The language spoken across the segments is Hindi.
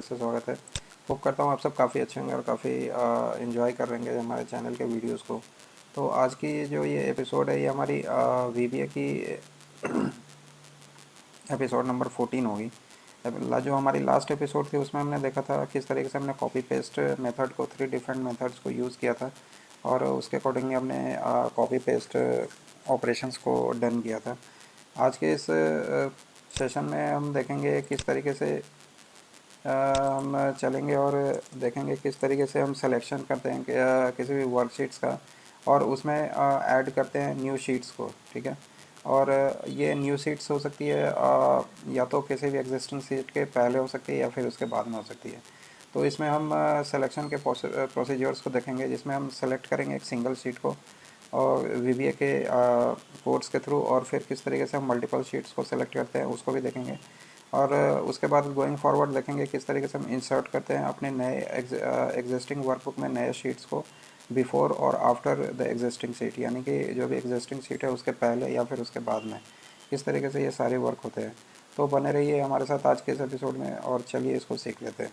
से स्वागत है। होप करता हूँ आप सब काफ़ी अच्छे होंगे और काफ़ी इन्जॉय कर रहे होंगे हमारे चैनल के वीडियोस को। तो आज की जो ये एपिसोड है ये हमारी वीबीए की एपिसोड नंबर 14 होगी। जो हमारी लास्ट एपिसोड थी उसमें हमने देखा था किस तरीके से हमने कॉपी पेस्ट मेथड को 3 डिफरेंट मेथड्स को यूज़ किया था और उसके अकॉर्डिंगली हमने कॉपी पेस्ट ऑपरेशंस को डन किया था। आज के इस सेशन में हम देखेंगे किस तरीके से हम चलेंगे और देखेंगे किस तरीके से हम सिलेक्शन करते हैं किसी भी वर्कशीट्स का और उसमें ऐड करते हैं न्यू शीट्स को। ठीक है। और ये न्यू शीट्स हो सकती है या तो किसी भी एग्जिस्टिंग शीट के पहले हो सकती है या फिर उसके बाद में हो सकती है। तो इसमें हम सिलेक्शन के प्रोसीजर्स को देखेंगे जिसमें हम सेलेक्ट करेंगे एक सिंगल शीट को और वीबीए के कोड्स के थ्रू और फिर किस तरीके से हम मल्टीपल शीट्स को सेलेक्ट करते हैं उसको भी देखेंगे। और उसके बाद गोइंग फॉरवर्ड देखेंगे किस तरीके से हम इंसर्ट करते हैं अपने नए एग्जिस्टिंग वर्कबुक में नए शीट्स को बिफोर और आफ्टर द एग्जिस्टिंग शीट, यानी कि जो भी एग्जिस्टिंग शीट है उसके पहले या फिर उसके बाद में किस तरीके से ये सारे वर्क होते हैं। तो बने रहिए हमारे साथ आज के इस एपिसोड में और चलिए इसको सीख लेते हैं।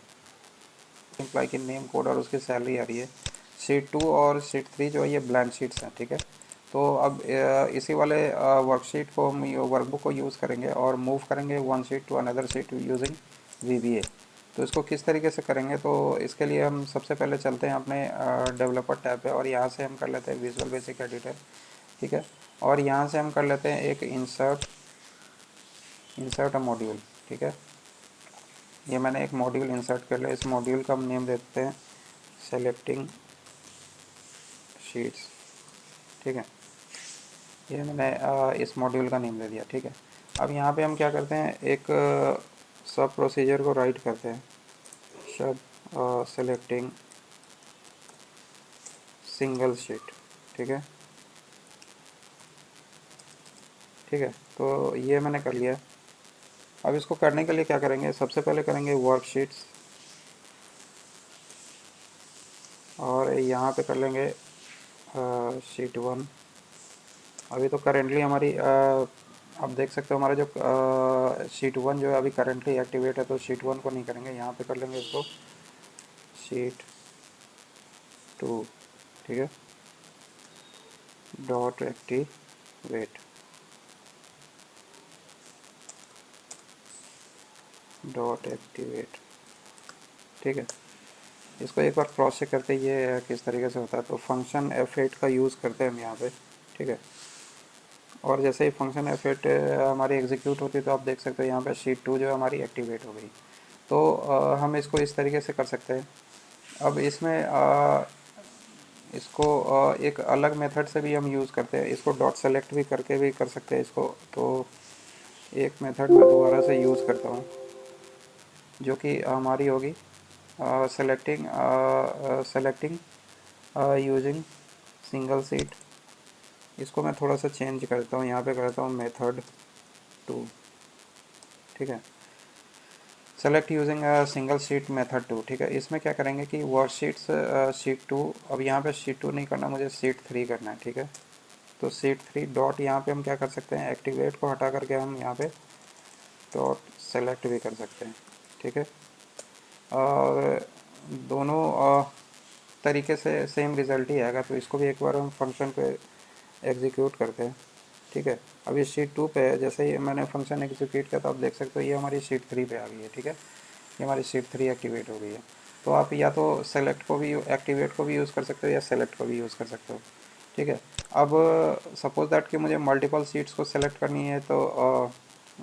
एम्प्लॉय की नेम कोड और उसकी सैलरी आ रही है। शीट 2 और शीट 3 जो है ये ब्लैंक शीट्स हैं। ठीक है। तो अब इसी वाले वर्कशीट को हम वर्कबुक को यूज़ करेंगे और मूव करेंगे one sheet to another sheet using VBA. तो इसको किस तरीके से करेंगे, तो इसके लिए हम सबसे पहले चलते हैं अपने डेवलपर टैब पे और यहाँ से हम कर लेते हैं विजुअल बेसिक एडिटर। ठीक है। और यहाँ से हम कर लेते हैं एक इंसर्ट अ मॉड्यूल। ठीक है। ये मैंने एक मॉड्यूल इंसर्ट कर लिया। इस मॉड्यूल का हम नेम देते हैं सेलेक्टिंग शीट्स। ठीक है। ये मैंने इस मॉड्यूल का नेम दे दिया। ठीक है। अब यहाँ पे हम क्या करते हैं, एक सब प्रोसीजर को राइट करते हैं, सब सेलेक्टिंग सिंगल शीट। ठीक है। ठीक है। तो ये मैंने कर लिया। अब इसको करने के लिए क्या करेंगे, सबसे पहले करेंगे वर्कशीट्स और यहाँ पे कर लेंगे शीट 1। अभी तो करेंटली हमारी आप देख सकते हो हमारा जो शीट 1 जो है अभी करेंटली एक्टिवेट है, तो शीट 1 को नहीं करेंगे, यहाँ पे कर लेंगे इसको शीट 2। ठीक है। Dot activate dot activate. ठीक है। इसको एक बार क्रॉस चेक करते हैं ये किस तरीके से होता है। तो फंक्शन F8 का यूज़ करते हैं हम यहाँ पे। ठीक है। और जैसे ही फंक्शन F8 हमारी एग्जीक्यूट होती है तो आप देख सकते हो यहाँ पे शीट 2 जो है हमारी एक्टिवेट हो गई। तो हम इसको इस तरीके से कर सकते हैं। अब इसमें इसको एक अलग मेथड से भी हम यूज़ करते हैं, इसको डॉट सेलेक्ट भी करके भी कर सकते हैं इसको। तो एक मेथड मैं दोबारा से यूज़ करता हूँ जो कि हमारी होगी सेलेक्टिंग यूजिंग सिंगल सीट। इसको मैं थोड़ा सा चेंज करता हूँ, यहाँ पे करता हूँ मेथड 2। ठीक है। Select using single sheet method 2। ठीक है। इसमें क्या करेंगे कि वर्कशीट्स शीट 2, अब यहाँ पे शीट 2 नहीं करना, मुझे शीट 3 करना है। ठीक है। तो शीट 3 डॉट यहाँ पे हम क्या कर सकते हैं, एक्टिवेट को हटा करके हम यहाँ पे डॉट सेलेक्ट भी कर सकते हैं। ठीक है। और दोनों तरीके से सेम रिज़ल्ट ही आएगा। तो इसको भी एक बार हम फंक्शन पे एग्जीक्यूट करते हैं। ठीक है। अब ये शीट 2 पे है, जैसे ही मैंने फंक्शन एग्जीक्यूट किया तो आप देख सकते हो ये हमारी शीट 3 पे आ गई है। ठीक है। ये हमारी शीट 3 एक्टिवेट हो गई है। तो आप या तो सेलेक्ट को भी एक्टिवेट को भी यूज़ कर सकते हो या सेलेक्ट को भी यूज़ कर सकते हो। ठीक है। अब सपोज दैट कि मुझे मल्टीपल सीट्स को सेलेक्ट करनी है, तो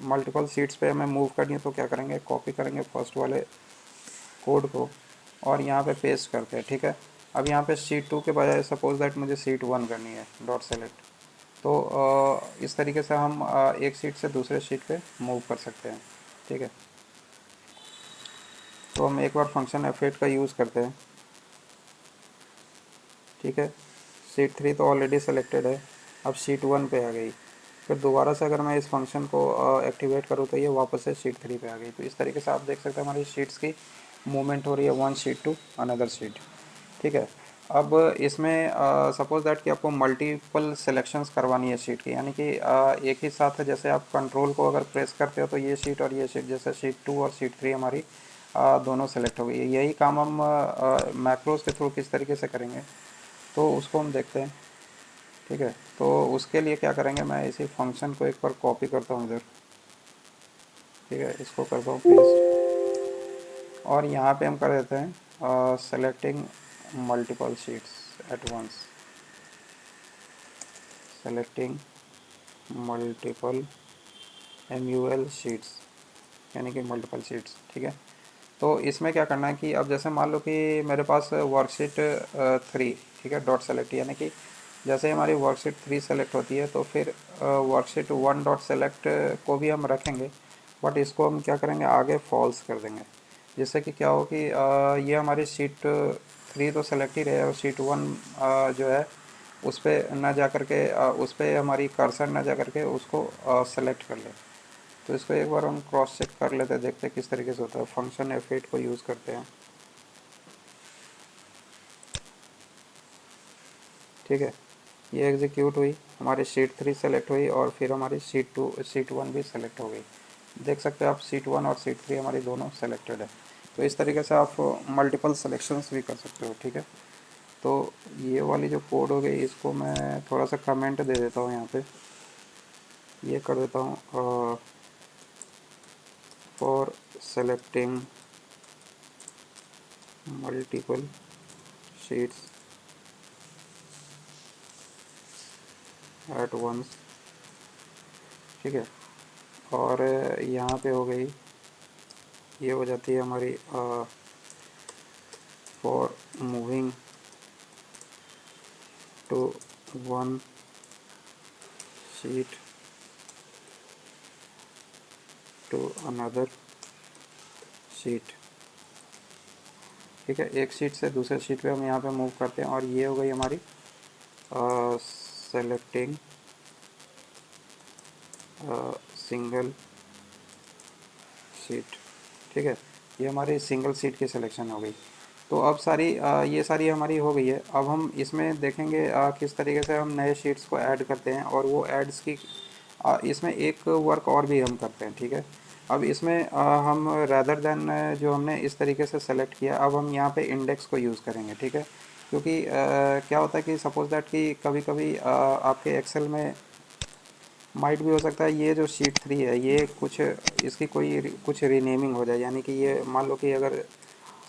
मल्टीपल सीट्स पे हमें मूव करनी है, तो क्या करेंगे, कॉपी करेंगे फर्स्ट वाले कोड को और यहाँ पे पेस्ट करते हैं। ठीक है। अब यहाँ पे शीट 2 के बजाय सपोज दैट मुझे शीट 1 करनी है, डॉट सेलेक्ट। तो इस तरीके से हम एक शीट से दूसरे शीट पे मूव कर सकते हैं। ठीक है। तो हम एक बार फंक्शन F8 का यूज़ करते हैं। ठीक है। शीट 3 तो ऑलरेडी सेलेक्टेड है, अब शीट 1 पे आ गई। फिर दोबारा से अगर मैं इस फंक्शन को एक्टिवेट करूँ तो ये वापस से शीट 3 पे आ गई। तो इस तरीके से आप देख सकते हैं हमारी शीट्स की मूवमेंट हो रही है one sheet to another sheet. ठीक है। अब इसमें सपोज दैट कि आपको मल्टीपल सिलेक्शंस करवानी है शीट की, यानी कि एक ही साथ है, जैसे आप कंट्रोल को अगर प्रेस करते हो तो ये शीट और ये शीट, जैसे शीट 2 और शीट 3 हमारी दोनों सेलेक्ट हो गई। यही काम हम मैक्रोज के थ्रू किस तरीके से करेंगे तो उसको हम देखते हैं। ठीक है, तो उसके लिए क्या करेंगे, मैं इसी फंक्शन को एक बार कॉपी करता हूँ इधर। ठीक है, इसको करता हूँ पेस्ट और यहाँ पे हम कर देते हैं selecting multiple sheets at once, selecting multiple MUL sheets, यानी कि मल्टीपल शीट्स। ठीक है, तो इसमें क्या करना है कि अब जैसे मान लो कि मेरे पास वर्कशीट 3, ठीक है, डॉट सेलेक्ट, यानी कि जैसे हमारी वर्कशीट 3 सेलेक्ट होती है तो फिर वर्कशीट 1 डॉट सेलेक्ट को भी हम रखेंगे, बट इसको हम क्या करेंगे आगे फॉल्स कर देंगे, जिससे कि क्या हो कि ये हमारी शीट 3 तो सेलेक्ट ही रहे और शीट 1 जो है उस पर ना जा करके उस पर हमारी कर्सर ना जा करके उसको सेलेक्ट कर ले। तो इसको एक बार हम क्रॉस चेक कर लेते हैं, देखते हैं किस तरीके से होता है। फंक्शन F8 को यूज़ करते हैं। ठीक है, ये एग्जीक्यूट हुई, हमारी शीट 3 सेलेक्ट हुई और फिर हमारी शीट 1 भी सेलेक्ट हो गई। देख सकते हैं आप शीट 1 और शीट 3 हमारी दोनों सेलेक्टेड है। तो इस तरीके से आप मल्टीपल सेलेक्शंस भी कर सकते हो। ठीक है, तो ये वाली जो कोड हो गई इसको मैं थोड़ा सा कमेंट दे देता हूँ यहाँ पे, ये कर देता हूँ for selecting multiple sheets at once. ठीक है, और यहाँ पे हो गई, ये हो जाती है हमारी for moving to one sheet to another sheet. ठीक है, एक शीट से दूसरे शीट पे हम यहाँ पे मूव करते हैं और ये हो गई हमारी सेलेक्टिंग सिंगल शीट। ठीक है, ये हमारी सिंगल सीट की सिलेक्शन हो गई। तो अब सारी ये सारी हमारी हो गई है। अब हम इसमें देखेंगे किस तरीके से हम नए शीट्स को ऐड करते हैं और वो एड्स की इसमें एक वर्क और भी हम करते हैं। ठीक है, अब इसमें हम रैदर देन जो हमने इस तरीके से सेलेक्ट किया, अब हम यहाँ पे इंडेक्स को यूज़ करेंगे। ठीक है, क्योंकि क्या होता है कि सपोज दैट कि कभी कभी आपके एक्सेल में माइट भी हो सकता है ये जो शीट 3 है ये कुछ इसकी कोई कुछ रीनेमिंग हो जाए, यानी कि ये मान लो कि अगर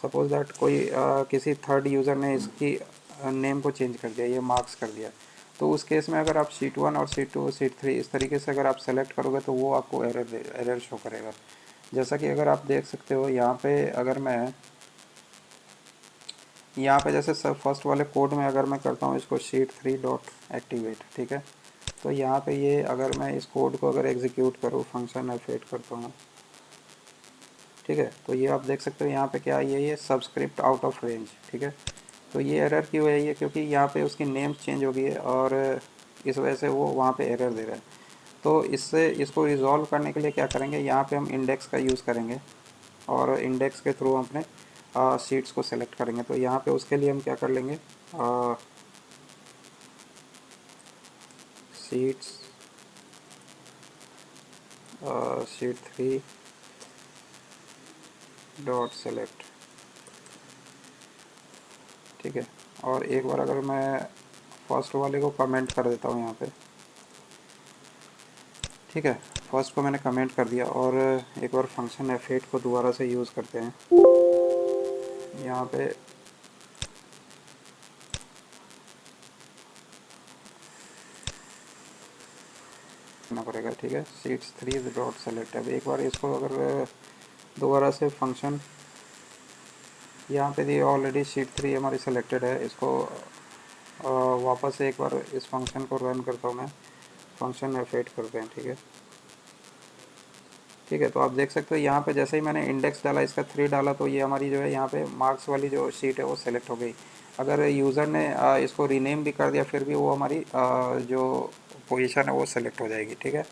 सपोज दैट कोई किसी थर्ड यूज़र ने इसकी नेम को चेंज कर दिया, ये मार्क्स कर दिया, तो उस केस में अगर आप शीट 1 और शीट 2 शीट 3 इस तरीके से अगर आप सेलेक्ट करोगे तो वो आपको एरर शो करेगा। जैसा कि अगर आप देख सकते हो यहाँ पे, अगर मैं यहाँ पे जैसे सब फर्स्ट वाले कोड में अगर मैं करता हूँ इसको शीट 3 डॉट एक्टिवेट। ठीक है, तो यहाँ पे ये अगर मैं इस कोड को अगर एग्जीक्यूट करूँ, फंक्शन F8 करता हूँ। ठीक है, तो ये आप देख सकते हो यहाँ पे क्या है, ये सबस्क्रिप्ट आउट ऑफ रेंज। ठीक है, तो ये एरर क्यों है, ये क्योंकि यहाँ पे उसकी नेम चेंज हो गई है और इस वजह से वो वहाँ पे एरर दे रहा है। तो इससे इसको रिजॉल्व करने के लिए क्या करेंगे, यहाँ पे हम इंडेक्स का यूज़ करेंगे और इंडेक्स के थ्रू हम अपने शीट्स को सेलेक्ट करेंगे। तो यहाँ पे उसके लिए हम क्या कर लेंगे, शीट्स शीट 3 डॉट सेलेक्ट। ठीक है, और एक बार अगर मैं फर्स्ट वाले को कमेंट कर देता हूँ यहाँ पे। ठीक है, फर्स्ट को मैंने कमेंट कर दिया और एक बार फंक्शन F8 को दोबारा से यूज़ करते हैं यहाँ पे। करना पड़ेगा। ठीक है, शीट्स 3 डॉट सेलेक्ट। अब एक बार इसको अगर दोबारा से फंक्शन यहाँ पे दी, ऑलरेडी शीट 3 हमारी सेलेक्टेड है, इसको वापस से एक बार इस फंक्शन को रन करता हूँ मैं, फंक्शन F8 करते हैं। ठीक है, ठीक है, तो आप देख सकते हो यहाँ पे जैसे ही मैंने इंडेक्स डाला, इसका 3 डाला, तो ये हमारी जो है यहाँ पे मार्क्स वाली जो शीट है वो सेलेक्ट हो गई। अगर यूज़र ने इसको रीनेम भी कर दिया फिर भी वो हमारी जो पोजीशन है वो सेलेक्ट हो जाएगी। ठीक है,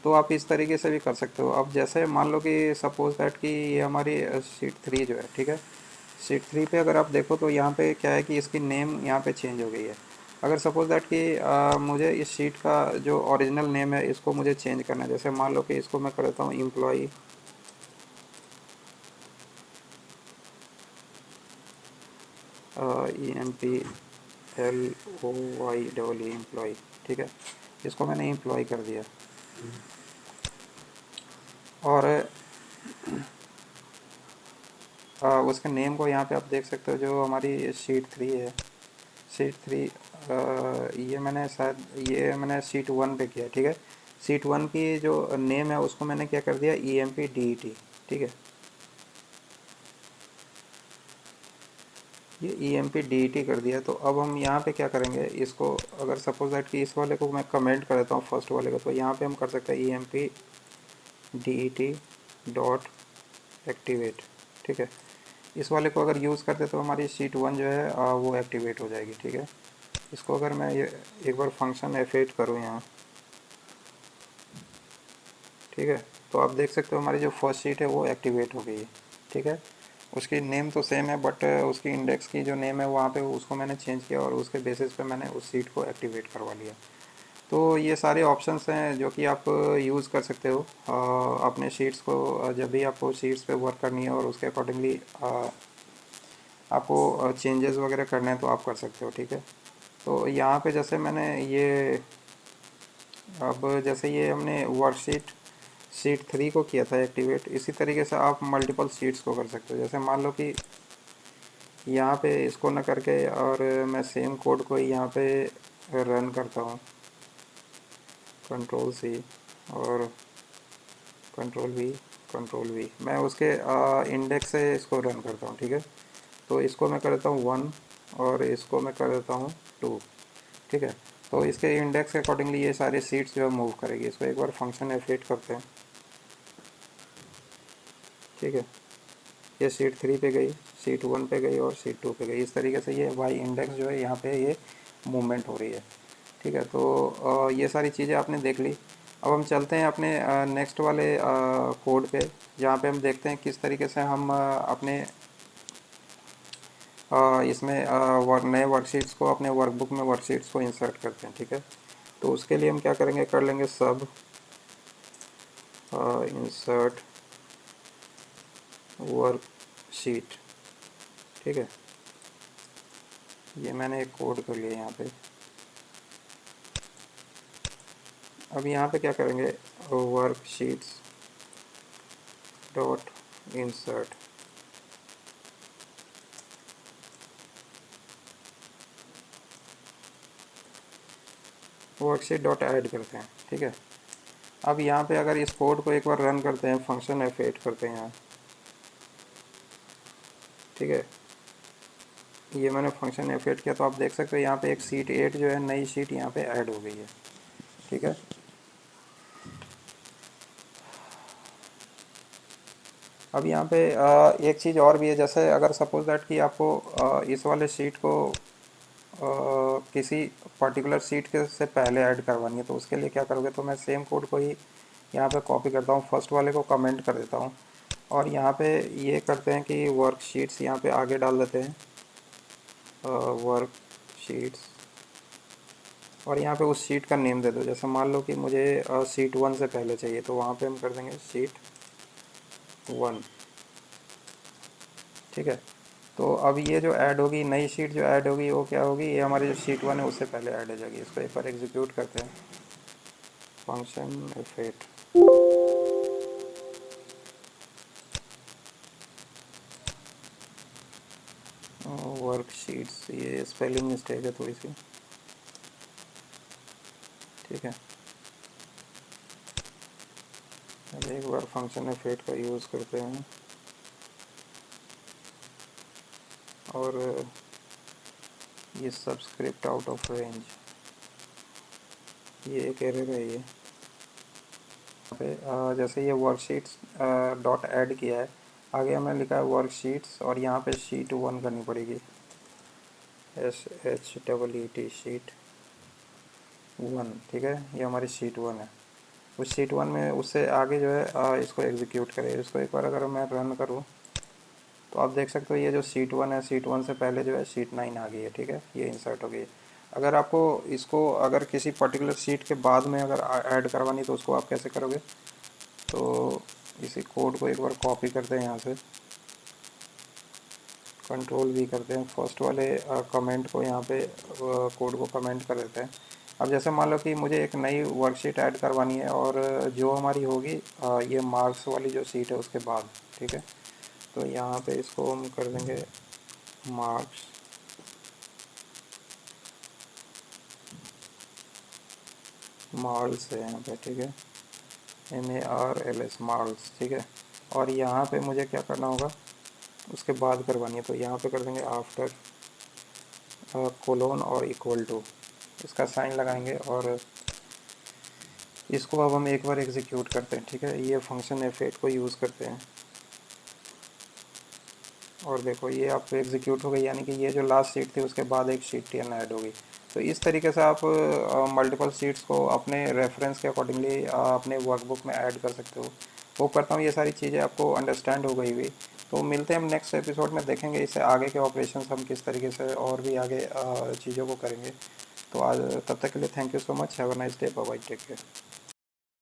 तो आप इस तरीके से भी कर सकते हो। अब जैसे मान लो कि सपोज दैट कि ये हमारी शीट 3 जो है, ठीक है, शीट 3 पे अगर आप देखो तो यहाँ पे क्या है कि इसकी नेम यहाँ पे चेंज हो गई है। अगर सपोज दैट कि मुझे इस शीट का जो ओरिजिनल नेम है इसको मुझे चेंज करना है, जैसे मान लो कि इसको मैं कर देता हूँ EMPLOYE एम्प्लॉय, ठीक है, इसको मैंने एम्प्लॉय कर दिया। और उसके नेम को यहाँ पे आप देख सकते हो, जो हमारी शीट 3 है, शीट 3, ये मैंने शीट 1 पे किया, ठीक है। शीट 1 की जो नेम है उसको मैंने क्या कर दिया, EMPDET, ठीक है, ये EMPDET कर दिया। तो अब हम यहाँ पे क्या करेंगे, इसको अगर सपोज दैट कि इस वाले को मैं कमेंट कर देता हूँ फर्स्ट वाले को, तो यहाँ पे हम कर सकते हैं EMPDET.एक्टिवेट, ठीक है। इस वाले को अगर यूज़ करते तो हमारी शीट 1 जो है वो एक्टिवेट हो जाएगी, ठीक है। इसको अगर मैं ये एक बार फंक्शन F8 करूँ यहाँ, ठीक है, तो आप देख सकते हो हमारी जो फर्स्ट शीट है वो एक्टिवेट हो गई है, ठीक है। उसकी नेम तो सेम है, बट उसकी इंडेक्स की जो नेम है वहाँ पे उसको मैंने चेंज किया और उसके बेसिस पे मैंने उस शीट को एक्टिवेट करवा लिया। तो ये सारे ऑप्शंस हैं जो कि आप यूज़ कर सकते हो अपने शीट्स को, जब भी आपको शीट्स पे वर्क करनी है और उसके अकॉर्डिंगली आपको चेंजेस वगैरह करने हैं तो आप कर सकते हो, ठीक है। तो यहाँ पे जैसे मैंने ये, अब जैसे ये हमने वर्कशीट शीट 3 को किया था एक्टिवेट, इसी तरीके से आप मल्टीपल शीट्स को कर सकते हो। जैसे मान लो कि यहाँ पे इसको न करके और मैं सेम कोड को ही यहाँ पे रन करता हूँ, Ctrl+C और Ctrl+V, Ctrl+V, मैं उसके इंडेक्स से इसको रन करता हूँ, ठीक है। तो इसको मैं कर देता हूँ 1 और इसको मैं कर देता हूँ 2, ठीक है। तो इसके इंडेक्स के अकॉर्डिंगली ये सारे सीट्स जो है मूव करेगी। इसको एक बार फंक्शन F8 करते हैं, ठीक है। ये शीट 3 पे गई, शीट 1 पे गई और शीट 2 पे गई। इस तरीके से ये वाई इंडेक्स जो है यहाँ पे ये मूवमेंट हो रही है, ठीक है। तो ये सारी चीज़ें आपने देख ली। अब हम चलते हैं अपने नेक्स्ट वाले कोड पे, जहाँ पे हम देखते हैं किस तरीके से हम अपने इसमें नए वर्कशीट्स को अपने वर्कबुक में वर्कशीट्स को इंसर्ट करते हैं, ठीक है। तो उसके लिए हम क्या करेंगे, कर लेंगे सब इंसर्ट वर्कशीट, ठीक है। ये मैंने एक कोड कर लिया यहाँ पे। अब यहाँ पे क्या करेंगे, worksheets dot insert, worksheet dot add करते हैं, ठीक है। अब यहाँ पे अगर इस कोड को एक बार रन करते हैं, फंक्शन F8 करते हैं यहाँ, ठीक है। ये मैंने फंक्शन F8 किया तो आप देख सकते हो यहाँ पे एक शीट 8 जो है नई शीट यहाँ पे ऐड हो गई है, ठीक है। अब यहाँ पे एक चीज़ और भी है, जैसे अगर सपोज दैट कि आपको इस वाले शीट को किसी पर्टिकुलर सीट के से पहले ऐड करवानी है, तो उसके लिए क्या करोगे, तो मैं सेम कोड को ही यहाँ पे कॉपी करता हूँ, फर्स्ट वाले को कमेंट कर देता हूँ और यहाँ पे ये करते हैं कि वर्कशीट्स यहाँ पे आगे डाल देते हैं, वर्कशीट्स, और यहाँ पे उस शीट का नेम दे दो। जैसे मान लो कि मुझे शीट 1 से पहले चाहिए, तो वहाँ पे हम कर देंगे शीट 1, ठीक है। तो अब ये जो ऐड होगी, नई शीट जो ऐड होगी वो क्या होगी, ये हमारी जो शीट 1 है उससे पहले ऐड हो जाएगी। इसको एक बार एग्जीक्यूट करते हैं, फंक्शन F8, वर्कशीट्स, ये स्पेलिंग मिस्टेक है थोड़ी सी, ठीक है। अब एक बार फंक्शन F8 का यूज़ करते हैं और ये सब्सक्रिप्ट आउट ऑफ रेंज, ये एक एरर है ये पे। जैसे ये वर्कशीट्स डॉट ऐड किया है, आगे हमें लिखा है वर्कशीट्स और यहाँ पे शीट 1 करनी पड़ेगी, SHEET शीट 1, ठीक है। ये हमारी शीट 1 है। उस शीट 1 में उससे आगे जो है इसको एग्जीक्यूट करें। इसको एक बार अगर मैं रन करूँ तो आप देख सकते हो ये जो शीट 1 है, शीट 1 से पहले जो है शीट 9 आ गई है, ठीक है, ये इंसर्ट हो गई है। अगर आपको इसको अगर किसी पर्टिकुलर शीट के बाद में अगर ऐड करवानी तो उसको आप कैसे करोगे, तो इसी कोड को एक बार कॉपी करते हैं यहाँ से, कंट्रोल भी करते हैं, फर्स्ट वाले कमेंट को यहाँ पे कोड को कमेंट कर देते हैं। अब जैसे मान लो कि मुझे एक नई वर्कशीट ऐड करवानी है और जो हमारी होगी ये मार्क्स वाली जो सीट है उसके बाद, ठीक है। तो यहाँ पे इसको हम कर देंगे मार्क्स, मार्ल्स है यहाँ पे, ठीक है, MARLS मार्ल्स, ठीक है। और यहाँ पे मुझे क्या करना होगा, उसके बाद करवानी है, तो यहाँ पे कर देंगे आफ्टर कोलोन और इक्वल टू, इसका साइन लगाएंगे और इसको अब हम एक बार एग्जीक्यूट करते हैं, ठीक है। ये फंक्शन F8 को यूज़ करते हैं और देखो ये आप एग्जीक्यूट हो गई, यानी कि ये जो लास्ट शीट थी उसके बाद एक शीट 10 ऐड हो गई। तो इस तरीके से आप मल्टीपल शीट्स को अपने रेफरेंस के अकॉर्डिंगली अपने वर्कबुक में ऐड कर सकते हो। होप करता हूँ ये सारी चीज़ें आपको अंडरस्टैंड हो गई हुई। तो मिलते हैं हम नेक्स्ट एपिसोड में, देखेंगे इससे आगे के ऑपरेशंस हम किस तरीके से और भी आगे चीज़ों को करेंगे। तो आज तब तक के लिए thank you so much, have a nice day, bye bye, take care.